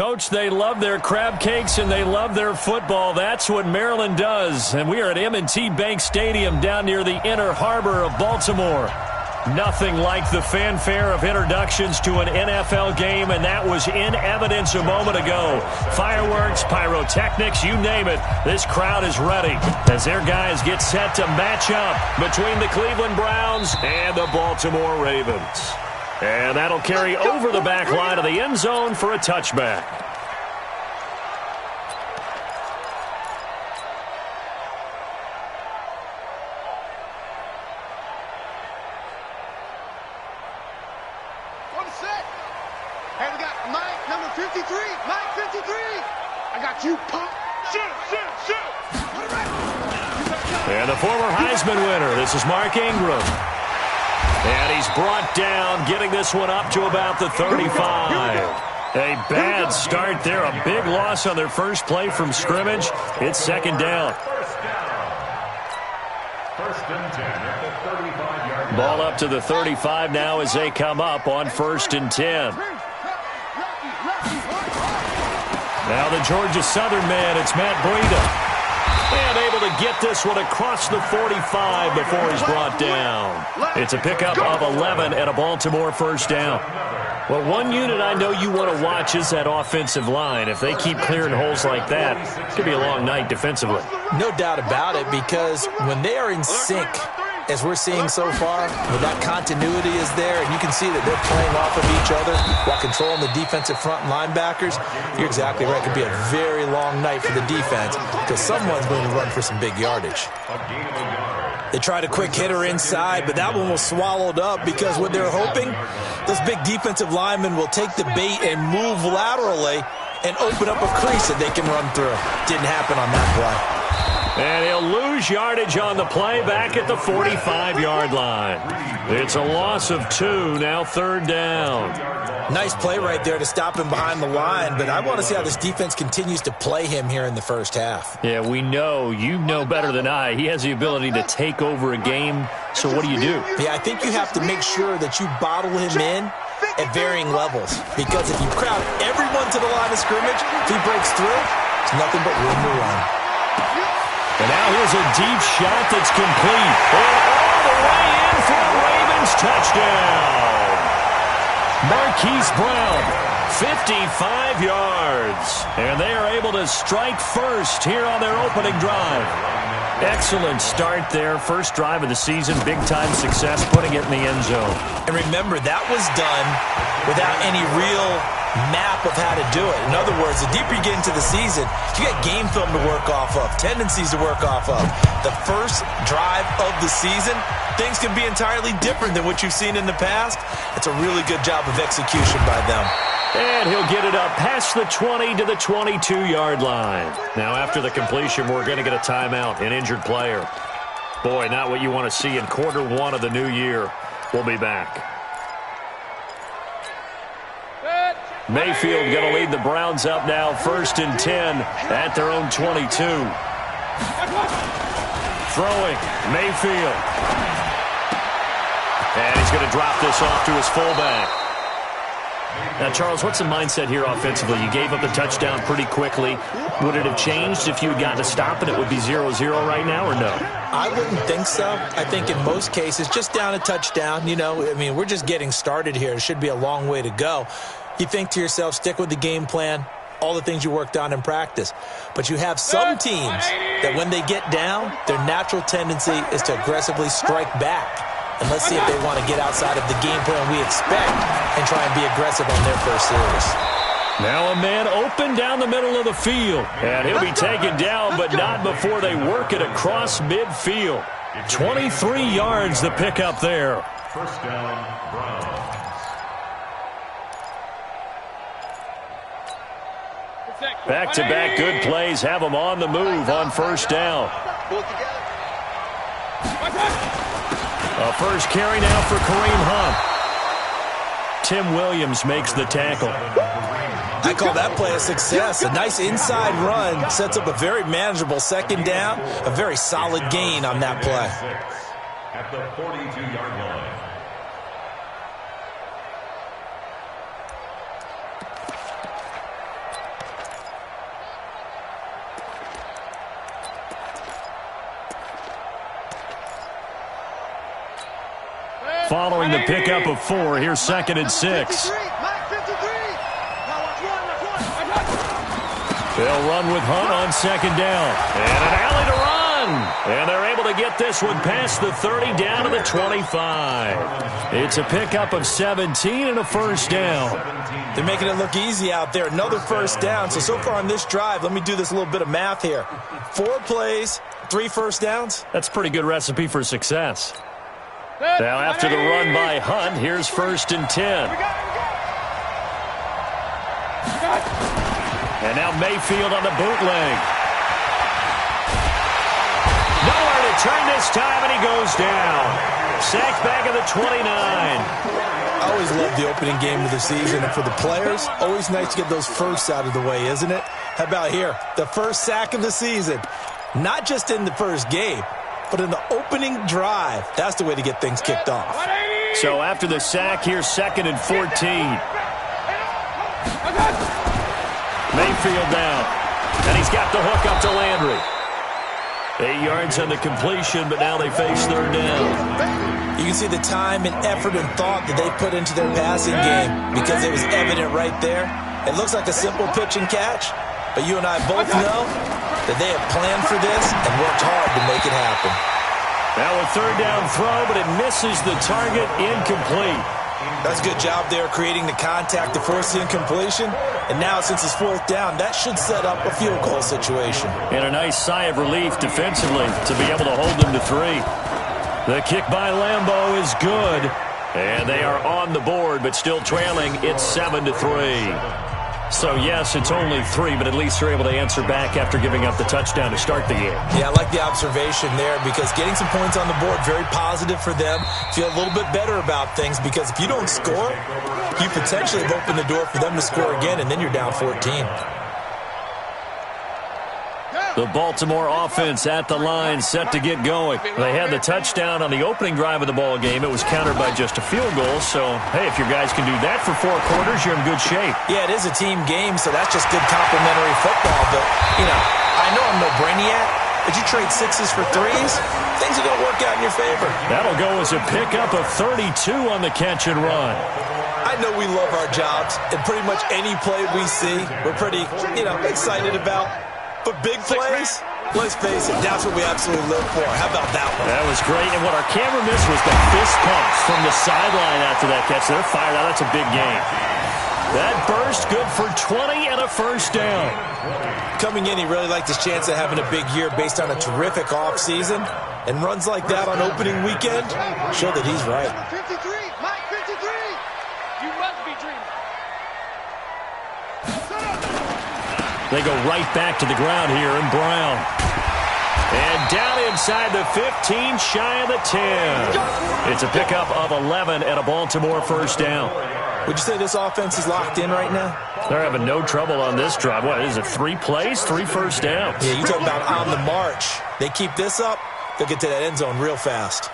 Coach, they love their crab cakes and they love their football. That's what Maryland does. And we are at M&T Bank Stadium down near the Inner Harbor of Baltimore. Nothing like the fanfare of introductions to an NFL game, and that was in evidence a moment ago. Fireworks, pyrotechnics, you name it. This crowd is ready as their guys get set to match up between the Cleveland Browns and the Baltimore Ravens. And that'll carry over the back line of the end zone for a touchback. Hey, we got Mike, number 53. Mike, 53. I got you, punk. Shoot. And the former Heisman winner, this is Mark Ingram. And he's brought down, getting this one up to about the 35. A bad start there, a big loss on their first play from scrimmage. It's second down. First and 10 at the 35-yard line. Ball up to the 35 now as they come up on first and 10. Now the Georgia Southern man, it's Matt Breida. And able to get this one across the 45 before he's brought down. It's a pickup of 11 and a Baltimore first down. Well, one unit I know you want to watch is that offensive line. If they keep clearing holes like that, it could be a long night defensively. No doubt about it, because when they are in sync, as we're seeing so far, when that continuity is there, and you can see that they're playing off of each other while controlling the defensive front linebackers, you're exactly right. It could be a very long night for the defense because someone's going to run for some big yardage. They tried a quick hitter inside, but that one was swallowed up because what they're hoping, those big defensive linemen will take the bait and move laterally and open up a crease that they can run through. Didn't happen on that play. And he'll lose yardage on the play back at the 45-yard line. It's a loss of 2, now third down. Nice play right there to stop him behind the line, but I want to see how this defense continues to play him here in the first half. Yeah, we know. You know better than I. He has the ability to take over a game, so what do you do? Yeah, I think you have to make sure that you bottle him in at varying levels, because if you crowd everyone to the line of scrimmage, if he breaks through, it's nothing but room to run. And now here's a deep shot that's complete. And all the way in for a Ravens touchdown. Marquise Brown, 55 yards. And they are able to strike first here on their opening drive. Excellent start there. First drive of the season. Big-time success, putting it in the end zone. And remember, that was done without any real map of how to do it. In other words, the deeper you get into the season, you got game film to work off of, tendencies to work off of. The first drive of the season, things can be entirely different than what you've seen in the past. It's a really good job of execution by them. And he'll get it up past the 20 to the 22-yard line. Now, after the completion, we're going to get a timeout, an injured player. Boy, not what you want to see in quarter one of the new year. We'll be back. Mayfield going to lead the Browns up now, first and 10 at their own 22. Throwing, Mayfield. And he's going to drop this off to his fullback. Now, Charles, what's the mindset here offensively? You gave up the touchdown pretty quickly. Would it have changed if you had gotten a stop and it would be 0-0 right now, or no? I wouldn't think so. I think in most cases, just down a touchdown, we're just getting started here. It should be a long way to go. You think to yourself, stick with the game plan, all the things you worked on in practice. But you have some teams that when they get down, their natural tendency is to aggressively strike back. And let's see if they want to get outside of the game plan we expect and try and be aggressive on their first series. Now a man open down the middle of the field. And he'll be taken down, but not before they work it across midfield. 23 yards the pickup there. First down, Browns. Back-to-back good plays have them on the move on first down. A first carry now for Kareem Hunt. Tim Williams makes the tackle. I call that play a success. A nice inside run sets up a very manageable second down. A very solid gain on that play. At the 42-yard line. following the pickup of 4. Here's 2nd and 6. They'll run with Hunt on 2nd down. And an alley to run. And they're able to get this one past the 30 down to the 25. It's a pickup of 17 and a first down. They're making it look easy out there. Another first down. So far on this drive, let me do this little bit of math here. 4 plays, 3 first downs. That's a pretty good recipe for success. Now after the run by Hunt, here's 1st and 10. And now Mayfield on the bootleg. Nowhere to turn this time, and he goes down. Sacked back at the 29. I always love the opening game of the season, and for the players, always nice to get those firsts out of the way, isn't it? How about here? The first sack of the season. Not just in the first game, but in the opening drive. That's the way to get things kicked off. So after the sack, here's 2nd and 14. Mayfield down. And he's got the hook up to Landry. 8 yards on the completion, but now they face 3rd down. You can see the time and effort and thought that they put into their passing game because it was evident right there. It looks like a simple pitch and catch, but you and I both know that they have planned for this and worked hard to make it happen. Now a 3rd down throw, but it misses the target, incomplete. That's a good job there creating the contact to force the incompletion. And now since it's 4th down, that should set up a field goal situation. And a nice sigh of relief defensively to be able to hold them to 3. The kick by Lambeau is good. And they are on the board, but still trailing. It's 7-3. So, yes, it's only 3, but at least they're able to answer back after giving up the touchdown to start the game. Yeah, I like the observation there because getting some points on the board, very positive for them. Feel a little bit better about things because if you don't score, you potentially have opened the door for them to score again, and then you're down 14. The Baltimore offense at the line, set to get going. They had the touchdown on the opening drive of the ball game. It was countered by just a field goal. So, hey, if your guys can do that for 4 quarters, you're in good shape. Yeah, it is a team game, so that's just good complimentary football. But, you know, I know I'm no brainiac, but you trade 6s for 3s, things are going to work out in your favor. That'll go as a pickup of 32 on the catch and run. I know we love our jobs, and pretty much any play we see, we're pretty, excited about. But big plays, let's face it, that's what we absolutely live for. How about that one? That was great. And what our camera missed was the fist pumps from the sideline after that catch. They're fired out. That's a big game. That burst good for 20 and a first down. Coming in, he really liked his chance of having a big year based on a terrific offseason. And runs like that on opening weekend show that he's right. 53, Mike 53. You must be dreaming. They go right back to the ground here, and Brown. And down inside the 15, shy of the 10. It's a pickup of 11 and a Baltimore first down. Would you say this offense is locked in right now? They're having no trouble on this drive. What is it, 3 plays, 3 first downs? Yeah, you talk about on the march. They keep this up, they'll get to that end zone real fast.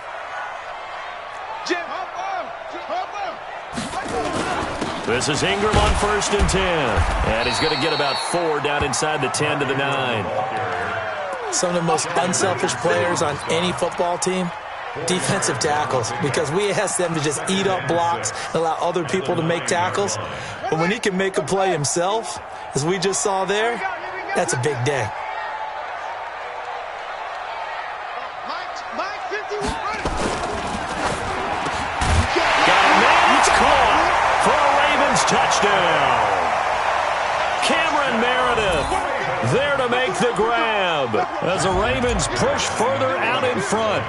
This is Ingram on 1st and 10. And he's going to get about 4 down inside the 10 to the 9. Some of the most unselfish players on any football team, defensive tackles, because we ask them to just eat up blocks and allow other people to make tackles. But when he can make a play himself, as we just saw there, that's a big day. Mike 51. Got a man, it's caught for a Ravens touchdown. Cameron Meredith there to make the grab as the Ravens push further out in front.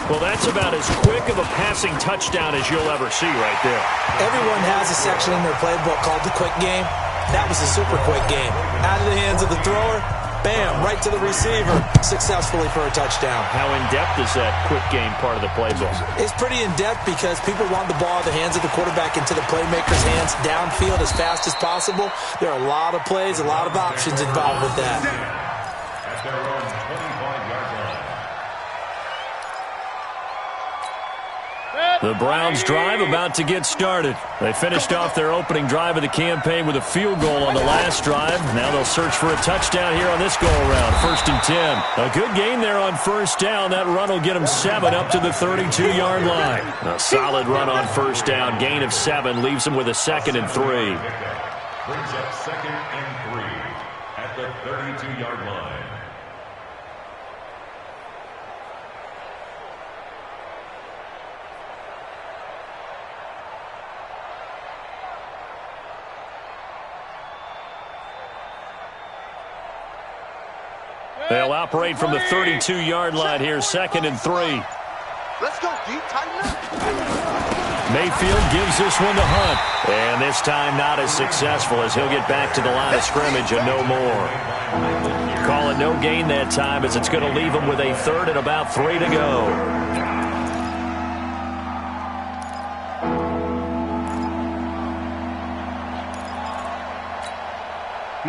Well, that's about as quick of a passing touchdown as you'll ever see right there. Everyone has a section in their playbook called the quick game. That was a super quick game. Out of the hands of the thrower, bam, right to the receiver, successfully for a touchdown. How in-depth is that quick game part of the playbook? It's pretty in-depth because people want the ball in the hands of the quarterback into the playmaker's hands downfield as fast as possible. There are a lot of plays, a lot of options involved with that. At their own 25-yard line. The Browns drive about to get started. They finished off their opening drive of the campaign with a field goal on the last drive. Now they'll search for a touchdown here on this go-around. 1st and 10. A good gain there on 1st down. That run will get them 7 up to the 32-yard line. A solid run on 1st down. Gain of 7 leaves them with a 2nd and 3. Brings up 2nd and 3 at the 32-yard line. They'll operate from the 32-yard line here, 2nd and 3. Let's go, D. Tighten up. Mayfield gives this one to Hunt. And this time not as successful as he'll get back to the line of scrimmage and no more. Call it no gain that time as it's going to leave him with a 3rd and about 3 to go.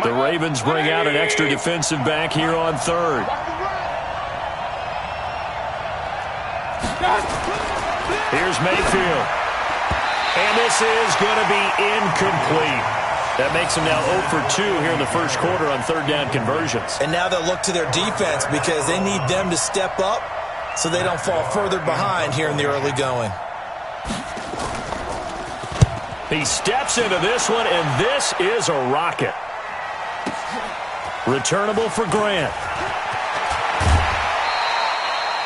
The Ravens bring out an extra defensive back here on 3rd. Here's Mayfield. And this is going to be incomplete. That makes them now 0 for 2 here in the first quarter on 3rd down conversions. And now they'll look to their defense because they need them to step up so they don't fall further behind here in the early going. He steps into this one, and this is a rocket. Returnable for Grant.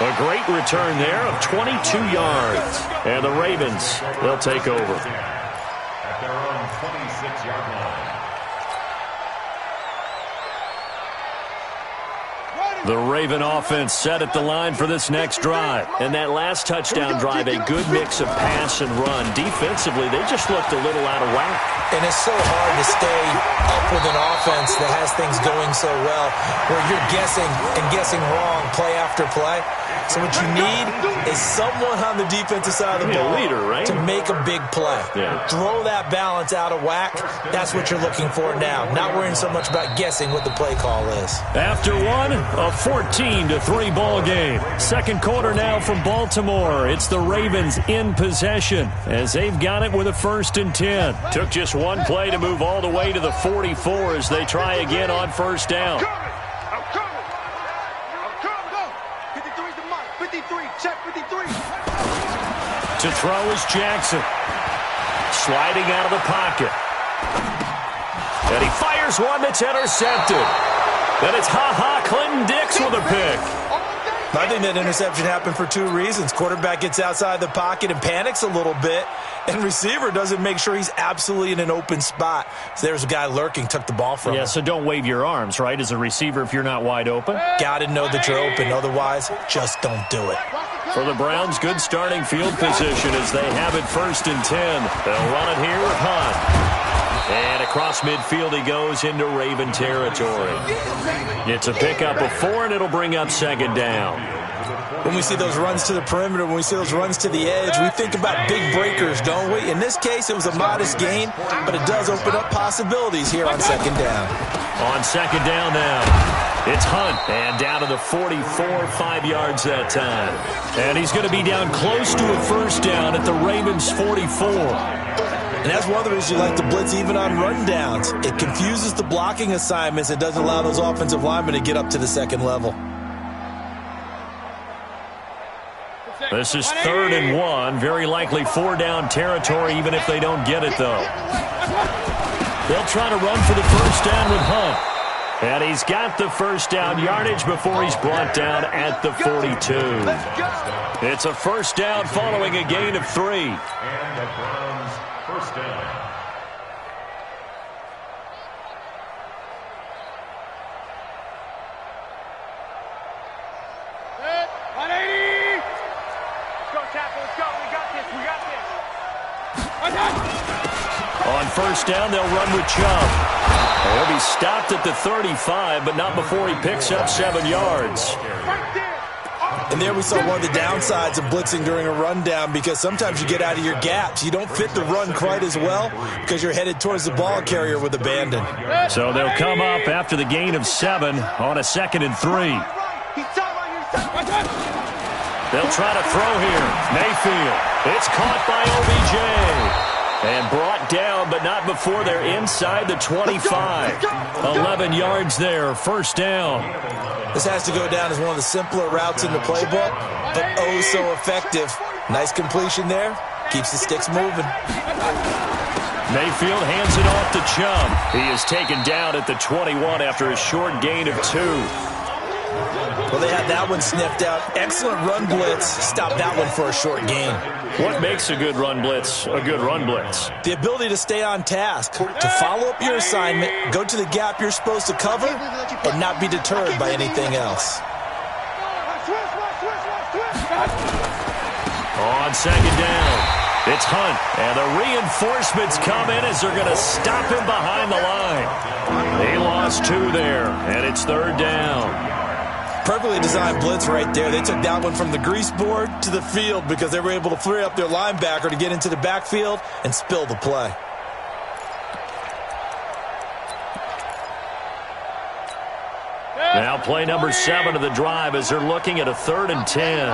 A great return there of 22 yards. And the Ravens, they'll take over. At their own 26-yard line. The Raven offense set at the line for this next drive. And that last touchdown drive, a good mix of pass and run. Defensively, they just looked a little out of whack. And it's so hard to stay up with an offense that has things going so well where you're guessing and guessing wrong play after play. So what you need is someone on the defensive side of the ball leader, right? to make a big play. Yeah. Throw that balance out of whack. That's what you're looking for now. Not worrying so much about guessing what the play call is. After one, a 14-3 ball game. Second quarter now from Baltimore. It's the Ravens in possession as they've got it with a 1st and 10. Took just one play to move all the way to the 44 as they try again on 1st down. I'm coming. Go. 53's the mark. 53. Check 53. To throw is Jackson. Sliding out of the pocket. And he fires one that's intercepted. Then it's Clinton Dix with a pick. I think that interception happened for 2 reasons. Quarterback gets outside the pocket and panics a little bit, and receiver doesn't make sure he's absolutely in an open spot. So there's a guy lurking, took the ball from him. Yeah, so don't wave your arms, right, as a receiver if you're not wide open. Got to know that you're open. Otherwise, just don't do it. For the Browns, good starting field position as they have it 1st and 10. They'll run it here with Hunt. And across midfield he goes into Raven territory. It's a pickup of 4, and it'll bring up 2nd down. When we see those runs to the perimeter, when we see those runs to the edge, we think about big breakers, don't we? In this case, it was a modest gain, but it does open up possibilities here on 2nd down. On 2nd down now, it's Hunt, and down to the 44, 5 yards that time. And he's going to be down close to a 1st down at the Ravens' 44. And that's one of the reasons you like to blitz even on rundowns. It confuses the blocking assignments. It doesn't allow those offensive linemen to get up to the 2nd level. This is 3rd and 1. Very likely 4-down territory, even if they don't get it, though. They'll try to run for the 1st down with Hunt. And he's got the 1st down yardage before he's brought down at the 42. It's a 1st down following a gain of 3. And the Browns 1st down. On 1st down, they'll run with Chubb. He'll be stopped at the 35, but not before he picks up 7 yards. And there we saw one of the downsides of blitzing during a rundown because sometimes you get out of your gaps. You don't fit the run quite as well because you're headed towards the ball carrier with abandon. So they'll come up after the gain of 7 on a 2nd and 3. They'll try to throw here. Mayfield. It's caught by OBJ. And brought down, but not before they're inside the 25. 11 yards there, first down. This has to go down as one of the simpler routes in the playbook, but oh so effective. Nice completion there. Keeps the sticks moving. Mayfield hands it off to Chubb. He is taken down at the 21 after a short gain of 2. Well, they had that one sniffed out. Excellent run blitz. Stop that one for a short gain. What makes a good run blitz a good run blitz? The ability to stay on task, to follow up your assignment, go to the gap you're supposed to cover, and not be deterred by anything else. On second down, it's Hunt, and the reinforcements come in as they're going to stop him behind the line. He lost 2 there, and it's third down. Perfectly designed blitz right there. They took that one from the grease board to the field because they were able to free up their linebacker to get into the backfield and spill the play. Now play number 7 of the drive as they're looking at a 3rd and 10.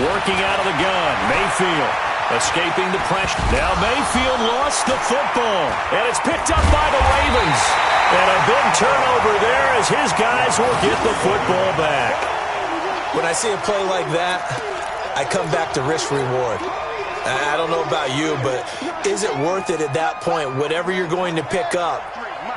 Working out of the gun, Mayfield escaping the pressure. Now Mayfield lost the football, and it's picked up by the Ravens. And a big turnover there as his guys will get the football back. When I see a play like that, I come back to risk-reward. I don't know about you, but is it worth it at that point, whatever you're going to pick up,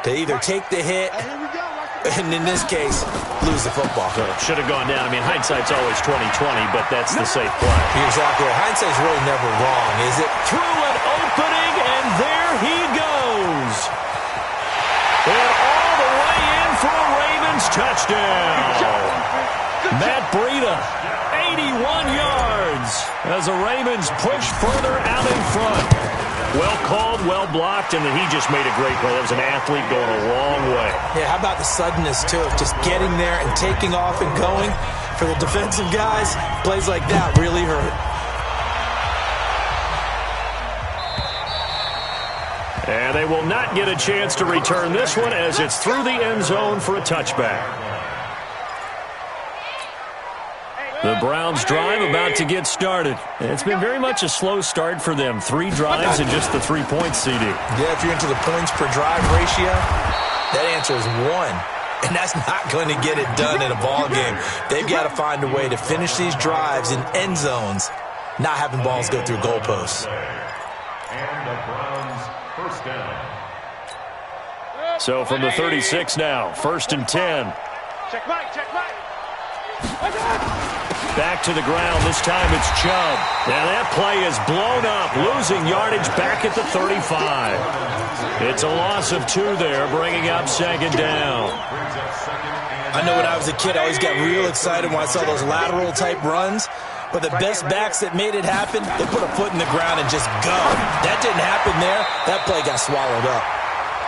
to either take the hit, and in this case, lose the football? So should have gone down. I mean, hindsight's always 20/20, but that's the safe play. Exactly. Hindsight's really never wrong, is it? Through an opening, and there he goes. And all the way in for a Ravens touchdown. Matt Breida, 81 yards as the Ravens push further out in front. Well called, well blocked, and then he just made a great play. That was an athlete going a long way. Yeah, how about the suddenness, too, of just getting there and taking off and going? For the defensive guys, plays like that really hurt. And they will not get a chance to return this one as it's through the end zone for a touchback. The Browns drive about to get started. It's been very much a slow start for them. 3 drives and just the 3 points, CD. Yeah, if you're into the points per drive ratio, that answer is 1. And that's not going to get it done in a ball game. They've got to find a way to finish these drives in end zones, not having balls go through goalposts. And the Browns first down. So from the 36 now, 1st and 10. Check Mike, check Mike. Back to the ground. This time it's Chubb. Now that play is blown up, losing yardage back at the 35. It's a loss of 2 there, bringing up 2nd down. I know when I was a kid, I always got real excited when I saw those lateral-type runs. But the best backs that made it happen, they put a foot in the ground and just go. That didn't happen there. That play got swallowed up.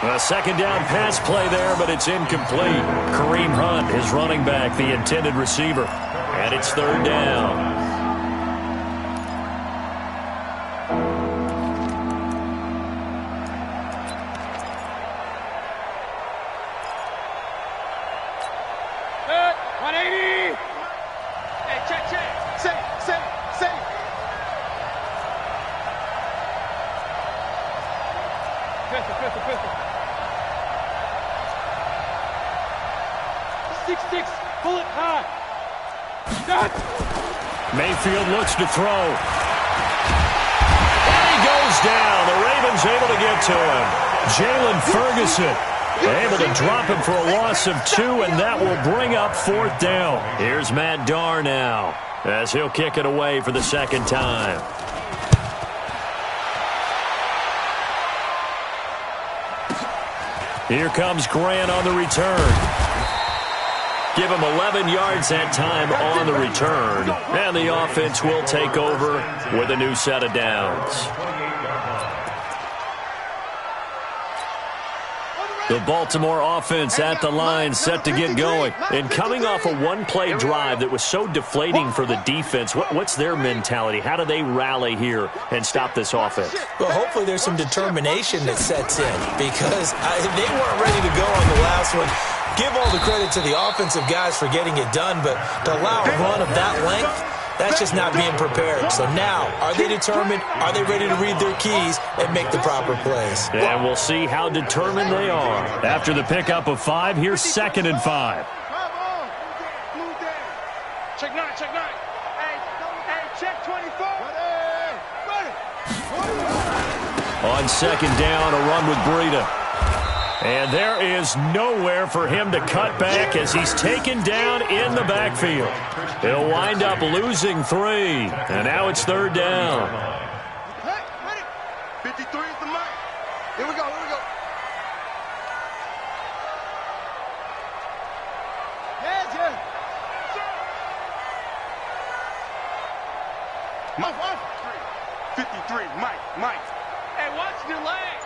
A 2nd down pass play there, but it's incomplete. Kareem Hunt, his running back, the intended receiver. And it's 3rd down. Good. 180. Hey, check. Say. Pistol. 6-6. Pull it high. Mayfield looks to throw. And he goes down. The Ravens able to get to him. Jalen Ferguson able to drop him for a loss of 2, and that will bring up 4th down. Here's Matt Darr now as he'll kick it away for the 2nd time. Here comes Grant on the return. Give him 11 yards that time on the return. And the offense will take over with a new set of downs. The Baltimore offense at the line, set to get going. And coming off a one-play drive that was so deflating for the defense, what's their mentality? How do they rally here and stop this offense? Well, hopefully there's some determination that sets in because they weren't ready to go on the last one. give all the credit to the offensive guys for getting it done, but to allow a run of that length, that's just not being prepared. So now, are they determined? Are they ready to read their keys and make the proper plays? And we'll see how determined they are. After the pickup of 5, here's 2nd and 5. Check 9, check 9. Hey, check 24. On 2nd down, a run with Breida. And there is nowhere for him to cut back as he's taken down in the backfield. He'll wind up losing 3. And now it's 3rd down. Hey, ready? 53 is the mark. Here we go, here we go. Yeah. Mike. 53, Mike. Hey, watch the leg.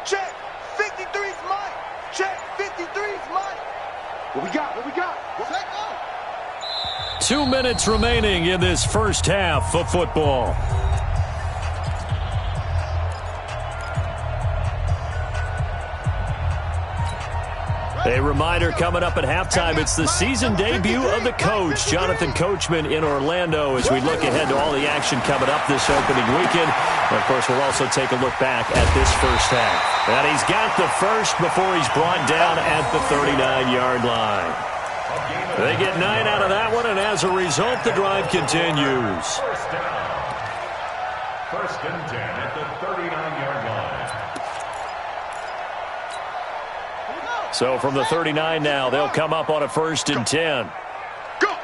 Check. 53's Mike. Check. 53's Mike. What we got? Take off. 2 minutes remaining in this first half of football. A reminder coming up at halftime, it's the season debut of the coach, Jonathan Coachman in Orlando, as we look ahead to all the action coming up this opening weekend. And of course, we'll also take a look back at this first half. And he's got the first before he's brought down at the 39-yard line. They get 9 out of that one, and as a result, the drive continues. First and 10 at the 39-yard line. So from the 39 now, they'll come up on a 1st and 10. Go!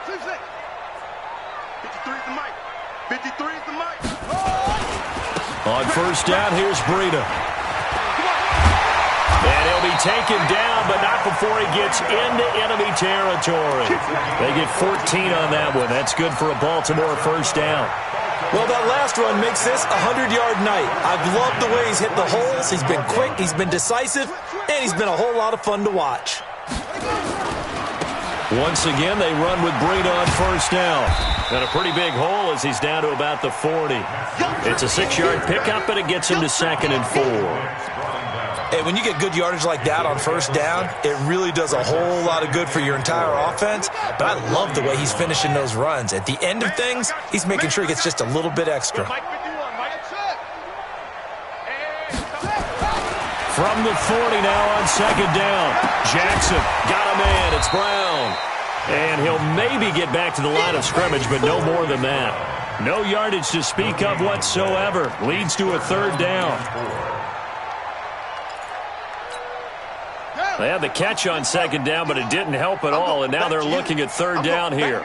53 is the Mike. 53 is the Mike. On 1st down, here's Breida. And he'll be taken down, but not before he gets into enemy territory. They get 14 on that one. That's good for a Baltimore 1st down. Well, that last run makes this a 100-yard night. I've loved the way he's hit the holes. He's been quick, he's been decisive, and he's been a whole lot of fun to watch. Once again, they run with Breida on 1st down. And a pretty big hole as he's down to about the 40. It's a 6-yard pickup, and it gets him to 2nd and 4. Hey, when you get good yardage like that on 1st down, it really does a whole lot of good for your entire offense. But I love the way he's finishing those runs. At the end of things, he's making sure he gets just a little bit extra. From the 40 now on 2nd down. Jackson got a man. It's Brown. And he'll maybe get back to the line of scrimmage, but no more than that. No yardage to speak of whatsoever. Leads to a 3rd down. They had the catch on 2nd down, but it didn't help at all, and now they're looking at 3rd down here.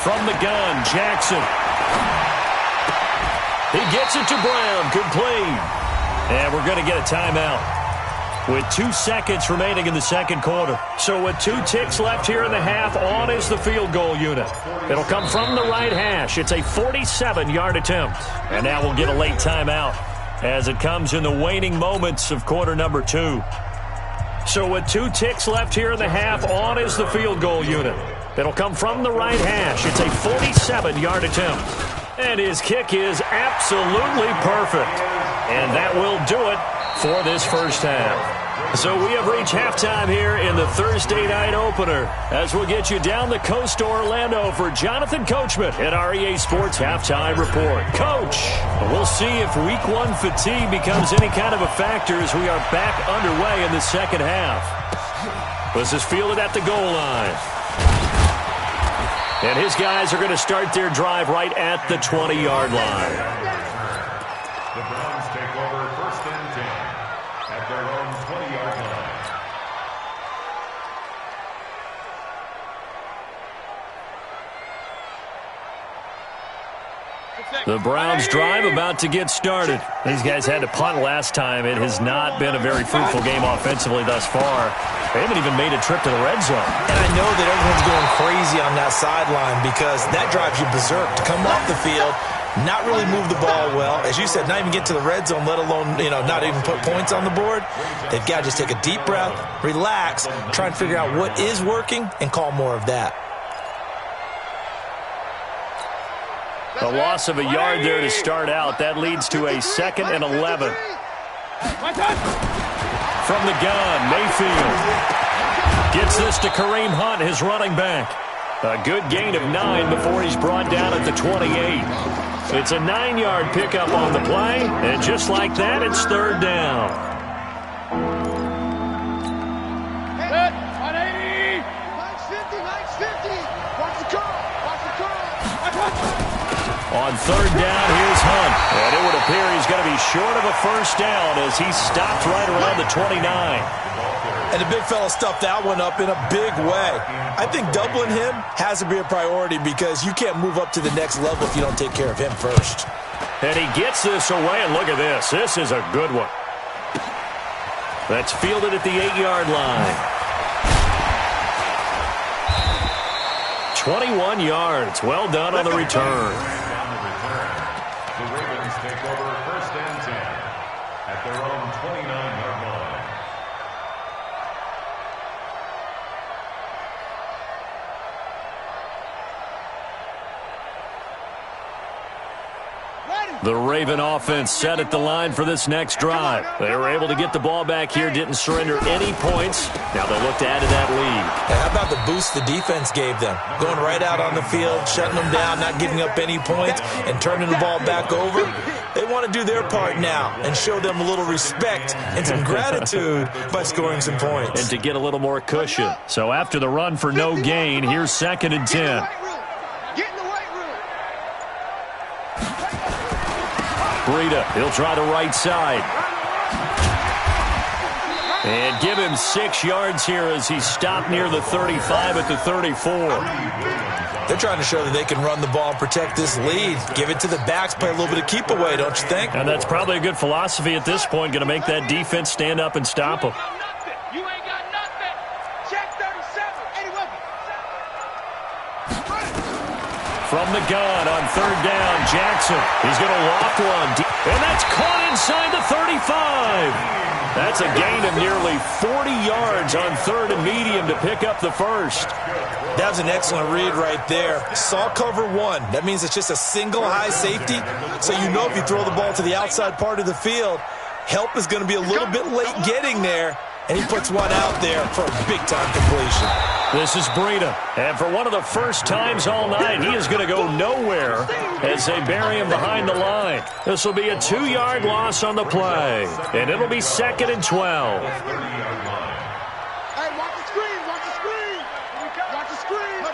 From the gun, Jackson. He gets it to Brown, complete. And we're going to get a timeout with 2 seconds remaining in the 2nd quarter. So with 2 ticks left here in the half, on is the field goal unit. It'll come from the right hash. It's a 47-yard attempt. And now we'll get a late timeout as it comes in the waning moments of quarter number 2. So with 2 ticks left here in the half, on is the field goal unit. It'll come from the right hash. It's a 47-yard attempt. And his kick is absolutely perfect. And that will do it for this first half. So we have reached halftime here in the Thursday night opener as we'll get you down the coast to Orlando for Jonathan Coachman at our EA Sports Halftime Report. Coach, we'll see if Week 1 fatigue becomes any kind of a factor as we are back underway in the second half. This is fielded at the goal line. And his guys are going to start their drive right at the 20-yard line. The Browns take over 1st and 10 at their own 20-yard line. The Browns drive about to get started. These guys had to punt last time. It has not been a very fruitful game offensively thus far. They haven't even made a trip to the red zone. And I know that everyone's going crazy on that sideline because that drives you berserk to come off the field, not really move the ball well. As you said, not even get to the red zone, let alone, not even put points on the board. They've got to just take a deep breath, relax, try and figure out what is working, and call more of that. A loss of a yard there to start out. That leads to a 2nd and 11. From the gun, Mayfield gets this to Kareem Hunt, his running back. A good gain of 9 before he's brought down at the 28. It's a 9-yard pickup on the play, and just like that, it's third down. 180. 950. Watch the curl. Watch the curl. On third down, here's Hunt. And it would appear he's going to be short of a first down as he stopped right around the 29. And the big fella stuffed that one up in a big way. I think doubling him has to be a priority because you can't move up to the next level if you don't take care of him first. And he gets this away, and look at this. This is a good one. That's fielded at the 8-yard line. 21 yards. Well done on the return. The Ravens take over first and 10 at their own 29-yard line. The Raven offense set at the line for this next drive. They were able to get the ball back here, didn't surrender any points. Now they'll look to add to that lead. And how about the boost the defense gave them? Going right out on the field, shutting them down, not giving up any points, and turning the ball back over. They want to do their part now and show them a little respect and some gratitude by scoring some points. And to get a little more cushion. So after the run for no gain, here's 2nd and 10. Breida, he'll try the right side. And give him 6 yards here as he stopped near the 35 at the 34. They're trying to show that they can run the ball and protect this lead. Give it to the backs, play a little bit of keep away, don't you think? And that's probably a good philosophy at this point, going to make that defense stand up and stop them. You ain't got nothing. Check 37. 81. From the gun on third down, Jackson. He's going to loft one. And that's caught inside the 35. That's a gain of nearly 40 yards on third and medium to pick up the first. That was an excellent read right there. Saw cover 1. That means it's just a single high safety. So you know if you throw the ball to the outside part of the field, help is going to be a little bit late getting there. And he puts one out there for a big-time completion. This is Breida. And for one of the first times all night, he is going to go nowhere as they bury him behind the line. This will be a 2-yard loss on the play. And it'll be 2nd and 12. Hey, watch the screen. Watch the screen. Watch the screen.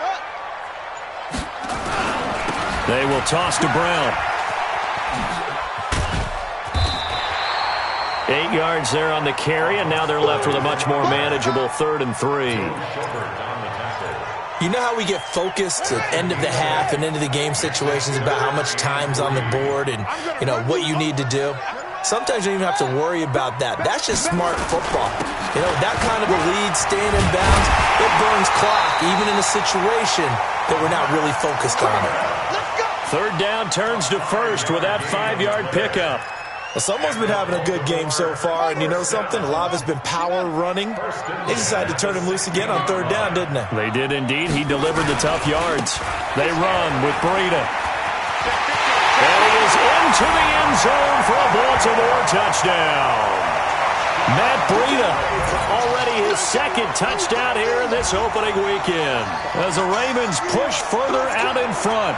They will toss to Brown. 8 yards there on the carry, and now they're left with a much more manageable 3rd and 3. You know how we get focused at end of the half and into the game situations about how much time's on the board and, you know, what you need to do? Sometimes you don't even have to worry about that. That's just smart football. You know, that kind of a lead, staying in bounds, it burns clock, even in a situation that we're not really focused on it. Third down turns to first with that 5-yard pickup. Well, someone's been having a good game so far, and you know something? A lot of it's been power running. They decided to turn him loose again on third down, didn't they? They did indeed. He delivered the tough yards. They run with Breida. And he is into the end zone for a Baltimore touchdown. Matt Breida, already his 2nd touchdown here in this opening weekend, as the Ravens push further out in front.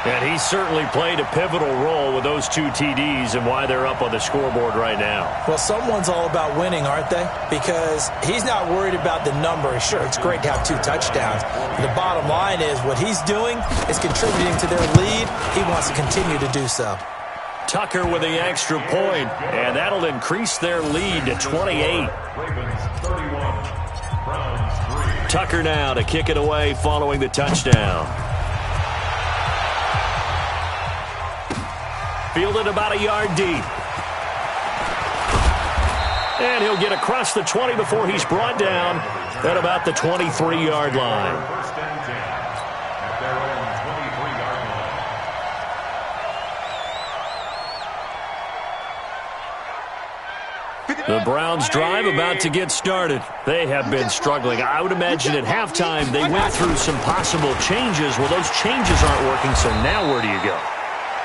And he certainly played a pivotal role with those 2 TDs and why they're up on the scoreboard right now. Well, someone's all about winning, aren't they? Because he's not worried about the number. Sure, it's great to have 2 touchdowns. But the bottom line is what he's doing is contributing to their lead. He wants to continue to do so. Tucker with the extra point, and that'll increase their lead to 28. Ravens 31, Browns 3. Tucker now to kick it away following the touchdown. Fielded about a yard deep. And he'll get across the 20 before he's brought down at about the 23-yard line. First and 10 at their own 23-yard line. The Browns drive about to get started. They have been struggling. I would imagine at halftime they went through some possible changes. Well, those changes aren't working, so now where do you go?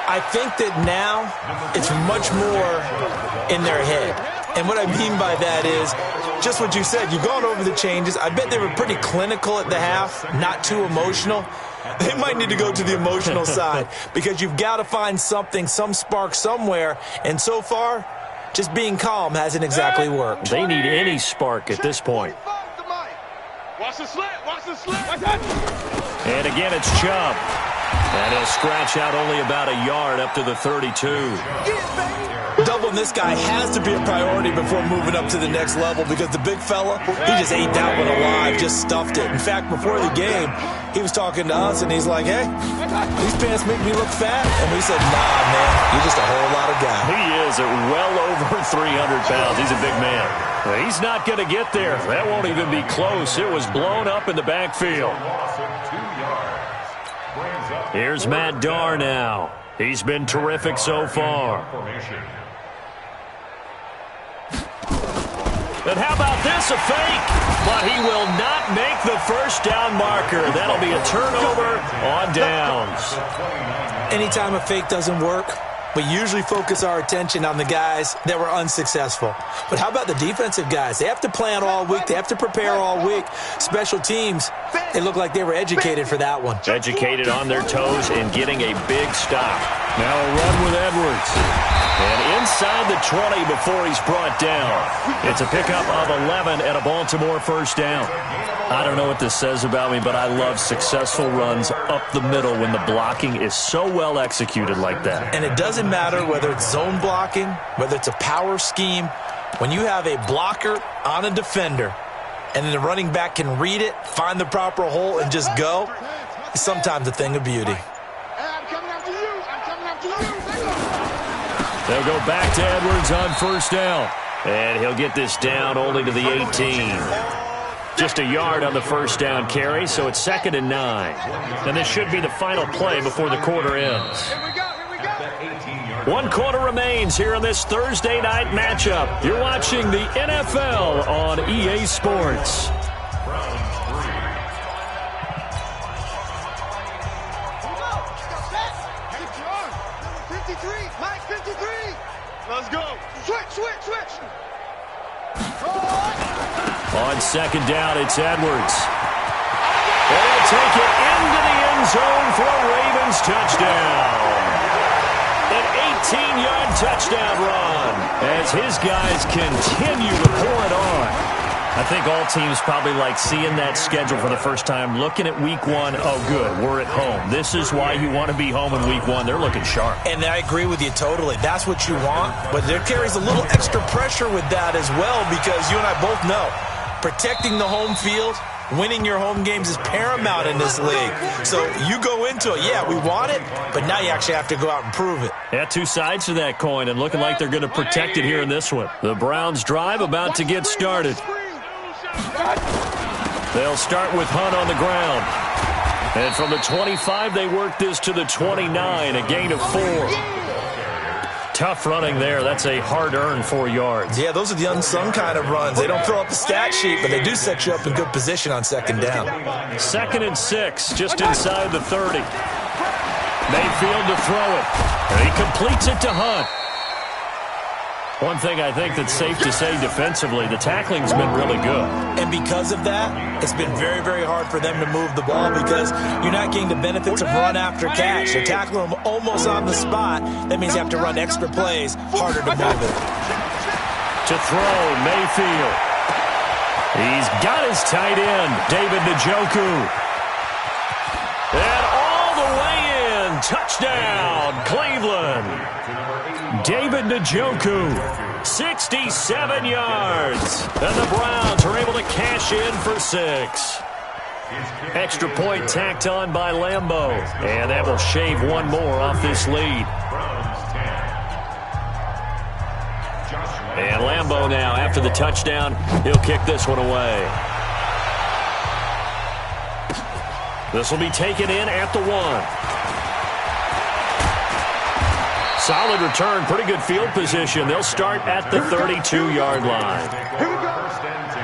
I think that now it's much more in their head. And what I mean by that is just what you said. You've gone over the changes. I bet they were pretty clinical at the half, not too emotional. They might need to go to the emotional side because you've got to find something, some spark somewhere. And so far, just being calm hasn't exactly worked. They need any spark at this point. Watch the slant, watch the slant. And again, it's Chubb. And he'll scratch out only about a yard up to the 32. Doubling this guy has to be a priority before moving up to the next level because the big fella, he just ate that one alive, just stuffed it. In fact, before the game, he was talking to us, and he's like, hey, these pants make me look fat. And we said, nah, man, you're just a whole lot of guy. He is at well over 300 pounds. He's a big man. He's not going to get there. That won't even be close. It was blown up in the backfield. Here's Matt Darr now. He's been terrific so far. And how about this, a fake? But he will not make the first down marker. That'll be a turnover on downs. Anytime a fake doesn't work, we usually focus our attention on the guys that were unsuccessful. But how about the defensive guys? They have to plan all week. They have to prepare all week. Special teams, they look like they were educated for that one. Educated on their toes and getting a big stop. Now a run with Edwards. And inside the 20 before he's brought down. It's a pickup of 11 and a Baltimore first down. I don't know what this says about me, but I love successful runs up the middle when the blocking is so well executed like that. And it doesn't matter whether it's zone blocking, whether it's a power scheme. When you have a blocker on a defender and then the running back can read it, find the proper hole, and just go, it's sometimes a thing of beauty. I'm coming after you. I'm coming after you. They'll go back to Edwards on first down. And he'll get this down only to the 18. Just a yard on the first down carry, so it's 2nd and 9. And this should be the final play before the quarter ends. Here we go. 1 quarter remains here in this Thursday night matchup. You're watching the NFL on EA Sports. Let's go. Switch. On second down, it's Edwards. And he'll take it into the end zone for a Ravens touchdown. An 18-yard touchdown run as his guys continue to pour it on. I think all teams probably like seeing that schedule for the first time, looking at week 1. Oh, good, we're at home. This is why you want to be home in week 1. They're looking sharp. And I agree with you totally. That's what you want. But there carries a little extra pressure with that as well because you and I both know protecting the home field, winning your home games is paramount in this league. So you go into it, yeah, we want it, but now you actually have to go out and prove it. Yeah, 2 sides to that coin and looking like they're going to protect it here in this one. The Browns drive about to get started. They'll start with Hunt on the ground. And from the 25, they work this to the 29, a gain of 4. Tough running there. That's a hard-earned 4 yards. Yeah, those are the unsung kind of runs. They don't fill up the stat sheet, but they do set you up in good position on second down. 2nd and 6, just inside the 30. Mayfield to throw it. And he completes it to Hunt. One thing I think that's safe to say defensively, the tackling's been really good. And because of that, it's been very, very hard for them to move the ball because you're not getting the benefits of run after catch. They're tackling them almost on the spot. That means you have to run extra plays, harder to move it. To throw, Mayfield. He's got his tight end, David Njoku. And all the way in, touchdown, Cleveland. David Njoku, 67 yards. And the Browns are able to cash in for 6. Extra point tacked on by Lambeau. And that will shave 1 more off this lead. And Lambeau now, after the touchdown, he'll kick this one away. This will be taken in at the 1. Solid return, pretty good field position. They'll start at the 32-yard line. Here we go. 1st and 10.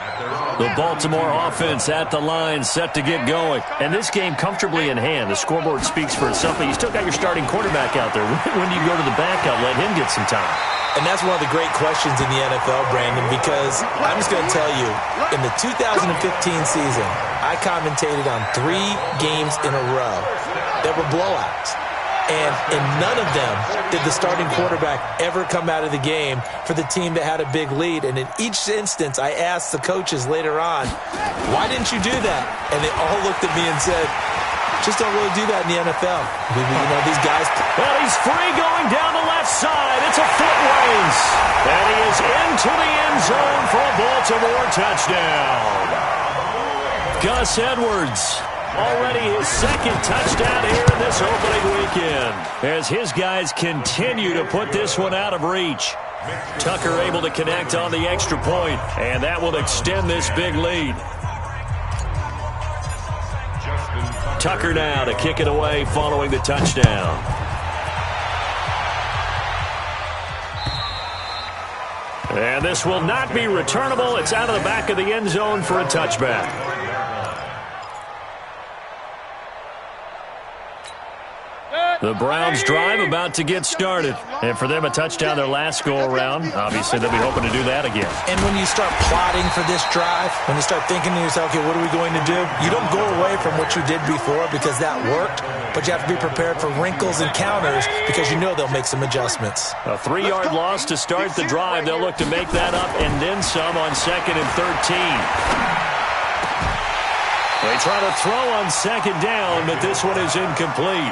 At their own The Baltimore offense at the line, set to get going. And this game comfortably in hand. The scoreboard speaks for itself, but you still got your starting quarterback out there. When do you go to the backup, let him get some time? And that's one of the great questions in the NFL, Brandon, because I'm just going to tell you, in the 2015 season, I commentated on 3 games in a row that were blowouts. And in none of them did the starting quarterback ever come out of the game for the team that had a big lead. And in each instance, I asked the coaches later on, why didn't you do that? And they all looked at me and said, just don't really do that in the NFL. These guys. Well, he's free going down the left side. It's a foot race. And he is into the end zone for a Baltimore touchdown. Gus Edwards. Already his second touchdown here in this opening weekend as his guys continue to put this one out of reach. Tucker able to connect on the extra point, and that will extend this big lead. Tucker now to kick it away following the touchdown. And this will not be returnable. It's out of the back of the end zone for a touchback. The Browns drive about to get started. And for them, a touchdown their last go-around. Obviously, they'll be hoping to do that again. And when you start plotting for this drive, when you start thinking to yourself, okay, what are we going to do? You don't go away from what you did before because that worked, but you have to be prepared for wrinkles and counters because you know they'll make some adjustments. A 3-yard loss to start the drive. They'll look to make that up and then some on 2nd and 13. They try to throw on 2nd down, but this one is incomplete.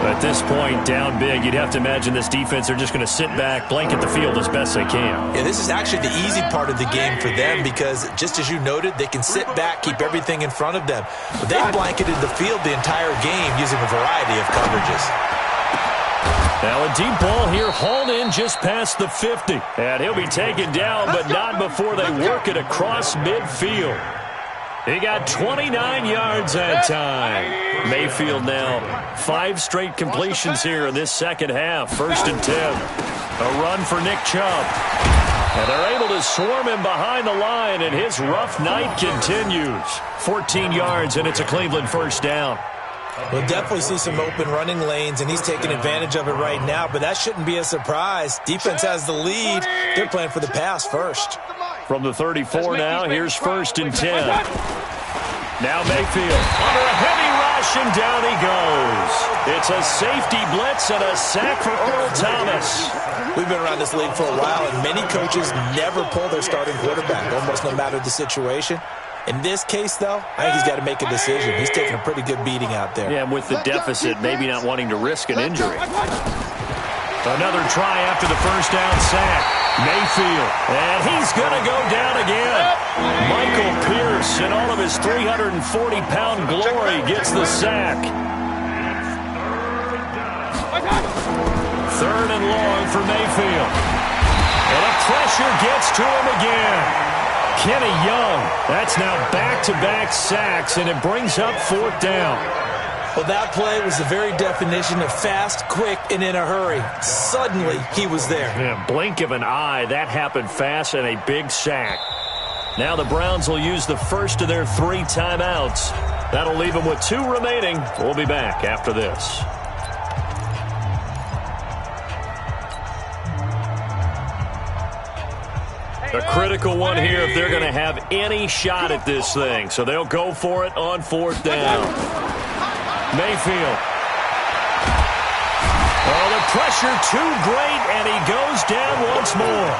At this point, down big, you'd have to imagine this defense are just going to sit back, blanket the field as best they can. Yeah, this is actually the easy part of the game for them because, just as you noted, they can sit back, keep everything in front of them. But they blanketed the field the entire game using a variety of coverages. Now a deep ball here hauled in just past the 50. And he'll be taken down, but not before they work it across midfield. He got 29 yards that time. Mayfield now 5 straight completions here in this second half. 1st and 10. A run for Nick Chubb. And they're able to swarm him behind the line, and his rough night continues. 14 yards, and it's a Cleveland first down. We'll definitely see some open running lanes, and he's taking advantage of it right now, but that shouldn't be a surprise. Defense has the lead. They're playing for the pass first. From the 34 now, here's 1st and 10. Now Mayfield under a heavy rush, and down he goes. It's a safety blitz and a sack for Earl Thomas. We've been around this league for a while, and many coaches never pull their starting quarterback, almost no matter the situation. In this case, though, I think he's got to make a decision. He's taking a pretty good beating out there. Yeah, and with the deficit, maybe not wanting to risk an injury. Another try after the first down sack. Mayfield, and he's going to go down again. Michael Pierce, in all of his 340-pound glory, gets the sack. 3rd and long for Mayfield. And a pressure gets to him again. Kenny Young, that's now back-to-back sacks, and it brings up 4th down. Well, that play was the very definition of fast, quick, and in a hurry. Suddenly, he was there. Yeah, blink of an eye, that happened fast, and a big sack. Now the Browns will use the first of their 3 timeouts. That'll leave them with 2 remaining. We'll be back after this. A critical one here if they're going to have any shot at this thing. So they'll go for it on 4th down. Mayfield. Oh, the pressure too great, and he goes down once more.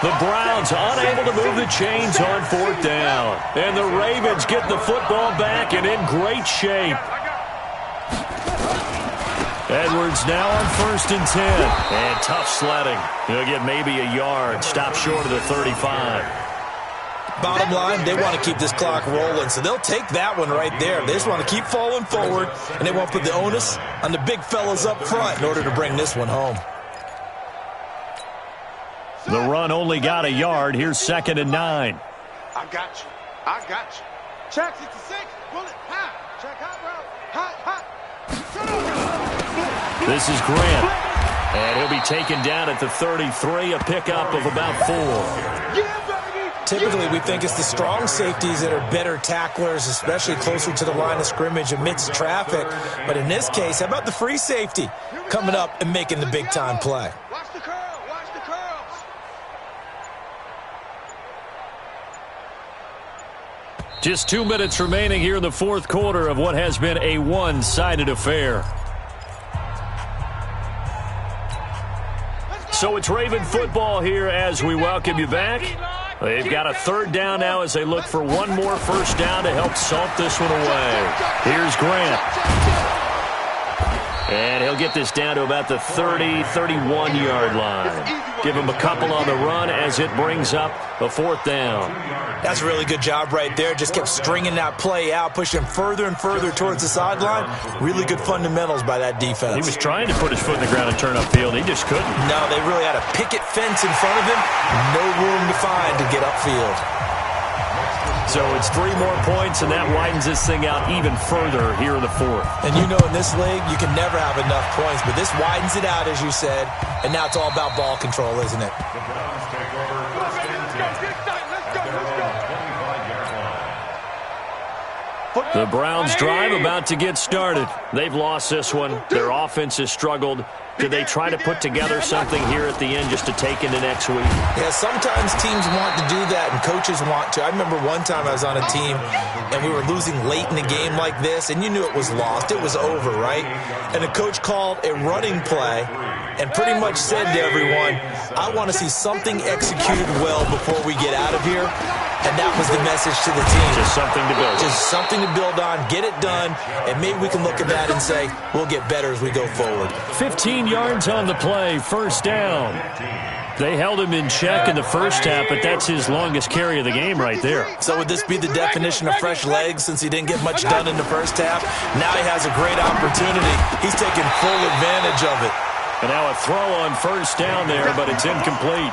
The Browns unable to move the chains on 4th down. And the Ravens get the football back and in great shape. Edwards now on 1st and 10. And tough sledding. He'll get maybe a yard. Stop short of the 35. Bottom line, they want to keep this clock rolling, so they'll take that one right there. They just want to keep falling forward, and they want to put the onus on the big fellas up front in order to bring this one home. The run only got a yard. Here's 2nd and 9. I got you. I got you. Check 66. Bullet. High. Check high, bro. High. This is Grant. And he'll be taken down at the 33, a pickup of about 4. Yeah, baby. Typically, we think it's the strong safeties that are better tacklers, especially closer to the line of scrimmage amidst traffic. But in this case, how about the free safety coming up and making the big-time play? Watch the curl. Watch the curls. Just 2 minutes remaining here in the fourth quarter of what has been a one-sided affair. So it's Raven football here as we welcome you back. They've got a third down now as they look for one more first down to help salt this one away. Here's Grant. And he'll get this down to about the 30, 31-yard line. Give him a couple on the run as it brings up a fourth down. That's a really good job right there. Just kept stringing that play out, pushing him further and further towards the sideline. Really good fundamentals by that defense. He was trying to put his foot in the ground and turn upfield. He just couldn't. No, they really had a picket fence in front of him. No room to find to get upfield. So it's 3 more points, and that widens this thing out even further here in the fourth. And you know in this league, you can never have enough points, but this widens it out, as you said, and now it's all about ball control, isn't it? The Browns take over first and 10 at their own 25-yard line. The Browns drive about to get started. They've lost this one. Their offense has struggled. Do they try to put together something here at the end just to take into next week? Yeah, sometimes teams want to do that and coaches want to. I remember one time I was on a team and we were losing late in a game like this, and you knew it was lost. It was over, right? And the coach called a running play and pretty much said to everyone, I want to see something executed well before we get out of here. And that was the message to the team. Just something to build on. Just something to build on, get it done, and maybe we can look at that and say, we'll get better as we go forward. 15 yards on the play, first down. They held him in check in the first half, but that's his longest carry of the game right there. So would this be the definition of fresh legs since he didn't get much done in the first half? Now he has a great opportunity. He's taking full advantage of it. And now a throw on first down there, but it's incomplete.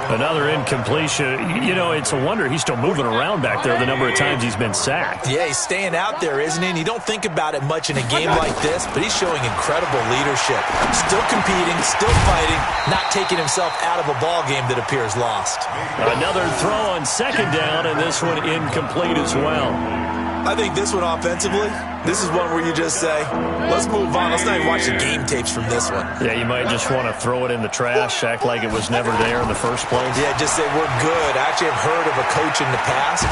Another incompletion. You know, it's a wonder he's still moving around back there the number of times he's been sacked. Yeah, he's staying out there, isn't he? And you don't think about it much in a game like this, but he's showing incredible leadership. Still competing, still fighting, not taking himself out of a ball game that appears lost. Another throw on second down, and this one incomplete as well. I think this one offensively, this is one where you just say, let's move on. Let's not even watch the game tapes from this one. Yeah, you might just want to throw it in the trash, act like it was never there in the first place. Yeah, just say we're good. I actually have heard of a coach in the past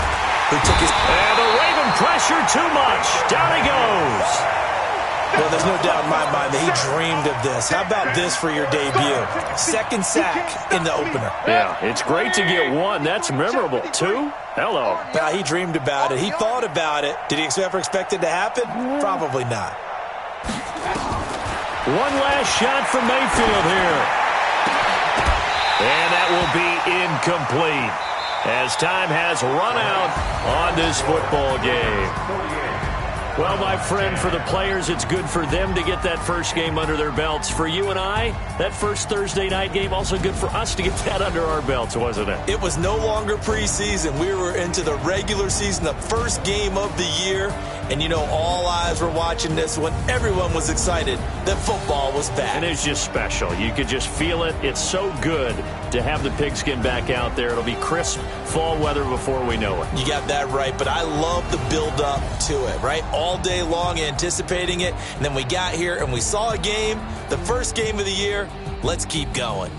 who took his... And the Raven pressure too much. Down he goes. Well, there's no doubt in my mind that he dreamed of this. How about this for your debut? Second sack in the opener. Yeah, it's great to get one. That's memorable. 2? Hello. Now, he dreamed about it. He thought about it. Did he ever expect it to happen? Probably not. One last shot from Mayfield here. And that will be incomplete as time has run out on this football game. Well, my friend, for the players, it's good for them to get that first game under their belts. For you and I, that first Thursday night game, also good for us to get that under our belts, wasn't it? It was no longer preseason. We were into the regular season, the first game of the year. And, you know, all eyes were watching this one. Everyone was excited that football was back. And it's just special. You could just feel it. It's so good to have the pigskin back out there. It'll be crisp fall weather before we know it. You got that right, but I love the build-up to it, right? All day long anticipating it, and then we got here and we saw a game, the first game of the year. Let's keep going.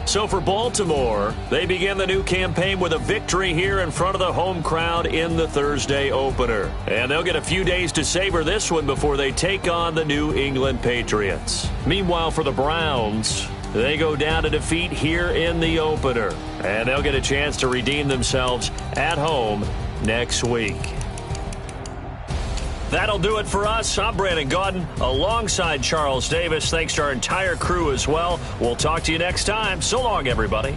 So for Baltimore, they begin the new campaign with a victory here in front of the home crowd in the Thursday opener. And they'll get a few days to savor this one before they take on the New England Patriots. Meanwhile, for the Browns, they go down to defeat here in the opener. And they'll get a chance to redeem themselves at home next week. That'll do it for us. I'm Brandon Gaudin alongside Charles Davis. Thanks to our entire crew as well. We'll talk to you next time. So long, everybody.